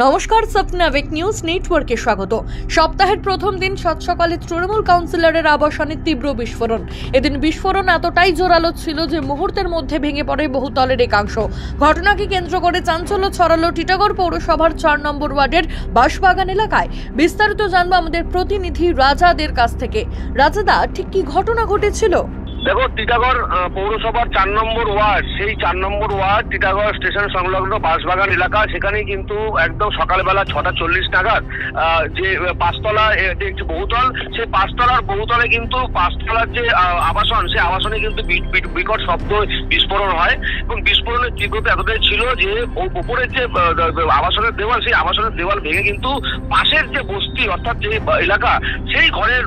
নমস্কার, Swapna bake news নেটওয়ার্কে স্বাগত। সপ্তাহের প্রথম দিন সাত সকালে তৃণমূল কাউন্সিলরের আবাসনে তীব্র বিস্ফোরণ। এদিন বিস্ফোরণ এতটাই জোরালো ছিল যে মুহূর্তের মধ্যে ভেঙে পড়ে বহুতলের একাংশ। ঘটনাকে কেন্দ্র করে চাঞ্চল্য ছড়ালো টিটাগড় পৌরসভার ৪ নম্বর ওয়ার্ডের বাঁশবাগান এলাকায়। বিস্তারিত জানবো আমাদের প্রতিনিধি রাজাদের কাছ থেকে। রাজাদা, ঠিক কি ঘটনা ঘটেছিল? দেখো, টিটাগড় পৌরসভার ৪ নম্বর ওয়ার্ড, সেই ৪ নম্বর ওয়ার্ড টিটাগড় স্টেশন সংলগ্ন বাঁশবাগান এলাকা। সেখানে কিন্তু একদম সকালবেলা ৬টা ৪০ নাগাদ যে পাঁচতলা একটি বহুতল, সেই পাঁচতলার বহুতলে কিন্তু পাঁচতলার যে আবাসন, সেই আবাসনে কিন্তু বিকট শব্দ বিস্ফোরণ হয় এবং বিস্ফোরণের তীব্রতা এতটাই ছিল যে উপরের যে আবাসনের দেওয়াল, সেই আবাসনের দেওয়াল ভেঙে কিন্তু পাশের যে বস্তি অর্থাৎ যে এলাকা, সেই ঘরের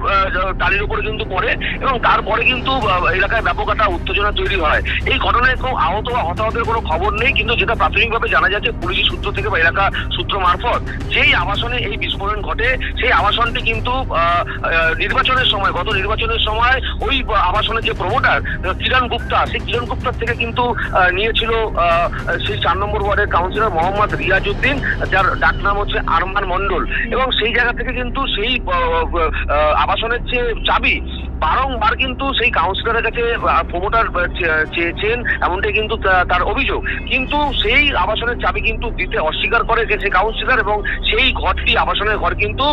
টালির উপরে কিন্তু পড়ে এবং তারপরে কিন্তু এলাকায় ব্যাপক একটা উত্তেজনা তৈরি হয়। এই ঘটনায় কেউ আহত বা হতাহতের কোনো খবর নেই, কিন্তু যেটা প্রাথমিকভাবে জানা যাচ্ছে পুলিশ সূত্র থেকে বা এলাকা সূত্র মারফত, যেই আবাসনে এই বিস্ফোরণ ঘটে সেই আবাসনটি কিন্তু নির্বাচনের সময়, গত নির্বাচনের সময় ওই আবাসনের যে প্রমোটার কিরণ গুপ্তা, সেই কিরণ গুপ্তার থেকে কিন্তু নিয়েছিল সেই ৪ নম্বর ওয়ার্ডের কাউন্সিলর মোহাম্মদ রিয়াজউদ্দিন, যার ডাক নাম হচ্ছে আরমান মন্ডল। এবং সেই জায়গা থেকে কিন্তু সেই আবাসনের যে চাবি বারংবার কিন্তু সেই কাউন্সিলরের কাছে প্রমোটার চেয়েছেন, এমনটাই কিন্তু তার অভিযোগ। কিন্তু সেই আবাসনের চাবি কিন্তু দিতে অস্বীকার করে সেই কাউন্সিলর এবং সেই ঘরটি, আবাসনের ঘর কিন্তু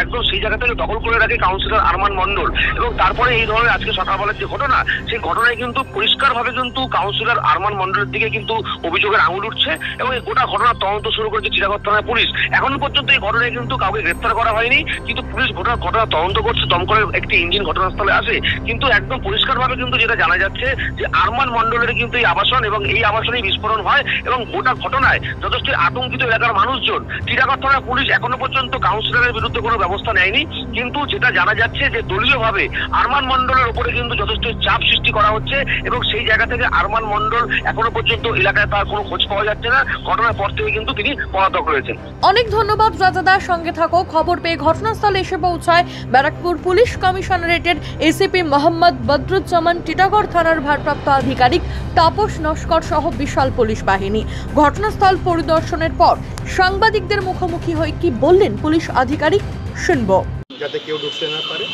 একদম সেই জায়গা থেকে দখল করে রাখে কাউন্সিলর আরমান মন্ডল। এবং তারপরে এই ধরনের আজকে সকালবেলার যে ঘটনা, সেই ঘটনায় কিন্তু পরিষ্কারভাবে কিন্তু কাউন্সিলর আরমান মন্ডলের দিকে কিন্তু অভিযোগের আঙুল উঠছে এবং এই গোটা ঘটনার তদন্ত শুরু করেছে টিটাগড় থানার পুলিশ। এখনো পর্যন্ত এই ঘটনায় কিন্তু কাউকে গ্রেফতার করা হয়নি, কিন্তু পুলিশ ঘটনা তদন্ত করছে। দমকলের একটি ইঞ্জিন ঘটনাস্থলে আসে, কিন্তু একদম পরিষ্কারভাবে কিন্তু যেটা জানা যাচ্ছে যে আরমান মন্ডলের কিন্তু এই আবাসন এবং এই আবাসনেই বিস্ফোরণ হয় এবং গোটা ঘটনায় যথেষ্ট আতঙ্কিত এলাকার মানুষজন। টিটাগড় থানার পুলিশ এখনো পর্যন্ত কাউন্সিলরের বিরুদ্ধে কোনো ব্যবস্থা নেয়নি, কিন্তু যেটা জানা যাচ্ছে যে দলীয়ভাবে আরমান মন্ডলের উপরে কিন্তু যথেষ্ট চাপ সৃষ্টি করা হচ্ছে এবং সেই জায়গা থেকে আরমান মন্ডল এখনো পর্যন্ত এলাকায় তার কোনো খোঁজ পাওয়া যাচ্ছে না। ঘটনার পর থেকে কিন্তু তিনি পলাতক রয়েছেন। অনেক ধন্যবাদ রাজাদার, সঙ্গে থাকো। খবর পেয়ে ঘটনাস্থলে এসে পৌঁছায় ব্যারাকপুর পুলিশ কমিশনারেটের এসিপি মোহাম্মদ বদরুজ্জামান, টিটাগড় থানার ভারপ্রাপ্ত আধিকারিক তাপস নস্কর সহ বিশাল পুলিশ বাহিনী। ঘটনাস্থল পরিদর্শনের পর সাংবাদিকদের মুখোমুখি হয়ে কি বললেন পুলিশ আধিকারিক, শুনবো। যাতে কেউ ঢুকতে না পারে,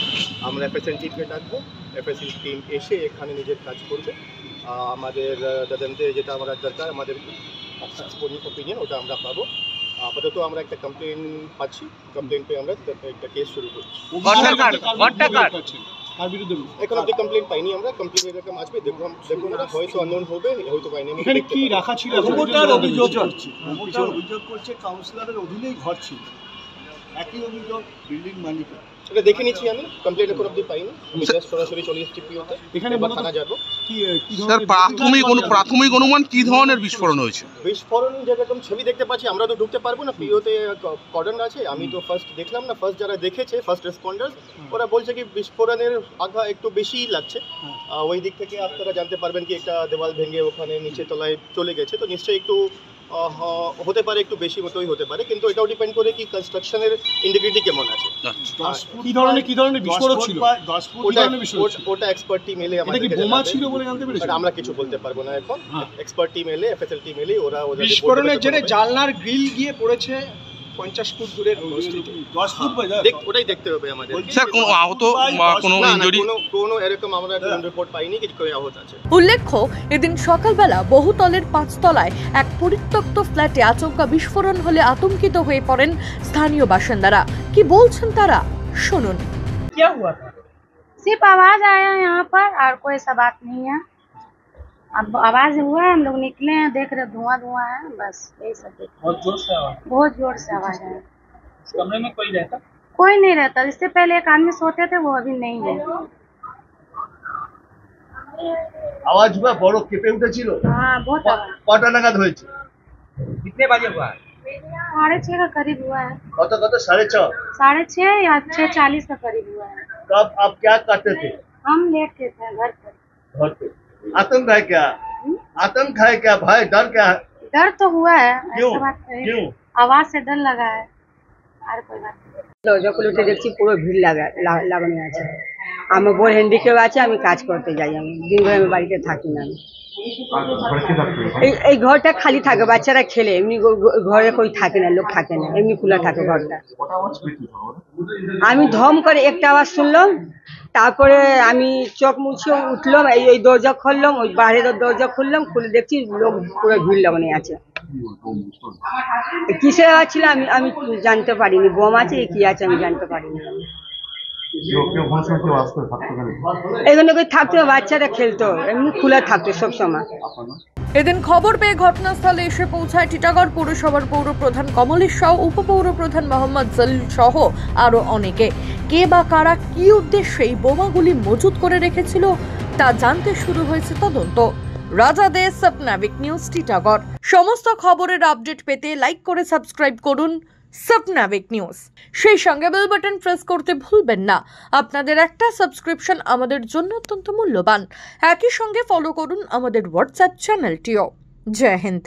আমরা এফএসএল টিমকে ডাকবো। এফএসএল টিম এসে এখানে নিজের কাজ করবে। আমাদের তদন্তে যেটা আমরা দরকার, আমাদের ওপিনিয়ন, ওটা আমরা পাবো। আপাতত আমরা একটা কমপ্লেন পাচ্ছি, কমপ্লেন পেয়ে আমরা একটা কেস শুরু করছি। এখন অব্দি কমপ্লেন পাইনি আমরা, কমপ্লেন এরকম আসবে, দেখুন হয়তো আননোন হবে, হয়তো পাইনি। এখানে কি রাখা ছিল? অভিযোগ করছে কাউন্সিলরের অধীনেই ঘর ছিল, একই অভিযোগ বিল্ডিং মালিকের। এটা দেখে নিচ্ছি আমি, কমপ্লেন এখন অব্দি পাইনি। আমি জাস্ট সরাসরি চলে এসেছি পিওতে, এখানে থানা যাবো। স্যার, প্রাথমিক অনুমান কি ধরনের বিস্ফোরণ হয়েছে? বিস্ফোরণ যেরকম ছবি দেখতে পাচ্ছি, আমরা তো ঢুকতে পারবো না, পিওতে কর্ডন আছে। আমি তো ফার্স্ট দেখলাম না, ফার্স্ট যারা দেখেছে, ফার্স্ট রেসপন্ডার্স, ওরা বলছে কি বিস্ফোরণের আঘা একটু বেশিই লাগছে। ওই দিক থেকে আপনারা জানতে পারবেন কি একটা দেওয়াল ভেঙে ওখানে নিচে তলায় চলে গেছে, তো নিশ্চয়ই একটু হতে পারে, একটু বেশি মতোই হতে পারে, কিন্তু এটাও ডিপেন্ড করে কি কনস্ট্রাকশনের ইন্টিগ্রিটি কেমন আছে। কি ধরনের বিস্ফোরণ ছিল? ওটা এক্সপার্ট টিম এলে আমাদের বোমা ছিল বলে জানতে পেরেছি, আমরা কিছু বলতে পারবো না এখন। এক্সপার্ট টিম এলে, এফএসএল টিম এলে ওরা বিস্ফোরণের জেরে জানলার গ্রিল গিয়ে পড়েছে 50 ফুট দূরের 10 ফুট, ওটাই দেখতে হবে আমাদের। স্যার, কোনো আহত বা কোনো ইনজুরি? কোনো এরকম আমরা রিপোর্ট পাইনি কি কেউ আহত আছে। উল্লেখ্য, এদিন সকালবেলা বহুতলের 5 তলায় এক পরিত্যক্ত ফ্ল্যাটে আচমকা বিস্ফোরণ হলে আতঙ্কিত হয়ে পড়েন স্থানীয় বাসিন্দারা। কি বলছেন তারা, শুনুন। क्या हुआ था? सिर्फ आवाज आया यहाँ पर और कोई ऐसा बात नहीं है। अब आवाज हुआ, हम लोग निकले हैं, देख रहे धुआं है, बस यही सब देख। बहुत जोर से आवाज? बहुत जोर से आवाज है। कमरे में कोई रहता? कोई नहीं रहता। इससे पहले एक आदमी सोते थे, वो अभी नहीं है। আওয়াজ हुआ, বড় কেঁপে উঠেছিল। हाँ, बहुत आवाज। কটা নাগাদ হয়েছে? कितने बजे हुआ? 6:30 का करीब हुआ है। কত 6:30? 6:30 या 6:40 का करीब हुआ है। तब आप क्या करते थे? हम लेटे थे घर पर। घर पे आतंक है क्या? आतंक है क्या? भय, डर क्या है? डर तो हुआ है, क्यों? ऐसा बात नहीं। क्यों? आवाज से डर लगा है और कोई बात नहीं। দরজা খুলে উঠে দেখছি পুরো ভিড় লাগানো আছে। আমার বোর হ্যান্ডিক্যাপ আছে, আমি কাজ করতে যাই, আমি দিন ভরে আমি বাড়িতে থাকি না। আমি এই ঘরটা খালি থাকে, বাচ্চারা খেলে, এমনি ঘরে কই থাকে না, লোক থাকে না, এমনি খোলা থাকে ঘরটা। আমি ধম করে একটা আওয়াজ শুনলাম, তারপরে আমি চোখ মুছে উঠলাম, এই দরজা খুললাম, ওই বাইরের দরজা খুললাম, খুলে দেখছি লোক পুরো ভিড় লাগানো আছে। কিসের আওয়াজ ছিল আমি জানতে পারিনি, বোম আছে কি আছে আমি জানতে পারিনি। এখানে থাকতো, বাচ্চারা খেলতো, এমনি খোলা থাকতো সবসময়। এদিন খবর পেয়ে ঘটনাস্থলে এসে পৌঁছায় টিটাগড় পৌরসভার পৌর প্রধান কমলেশ সাউ, উপপৌর প্রধান মোহাম্মদ জলিল সহ আরো অনেকে। কে বা কারা কি উদ্দেশ্যে এই বোমাগুলি মজুত করে রেখেছিল তা জানতে শুরু হয়েছে তদন্ত। রাজা দে, স্বপ্নাবিক নিউজ, টিটাগড়। সমস্ত খবরের আপডেট পেতে লাইক করে সাবস্ক্রাইব করুন স্বপ্নাবিক নিউজ। সেই সঙ্গে বেল বাটন প্রেস করতে ভুলবেন না। আপনাদের একটা সাবস্ক্রিপশন আমাদের জন্য অত্যন্ত মূল্যবান। একই সঙ্গে ফলো করুন আমাদের হোয়াটসঅ্যাপ চ্যানেলটিও। জয় হিন্দ।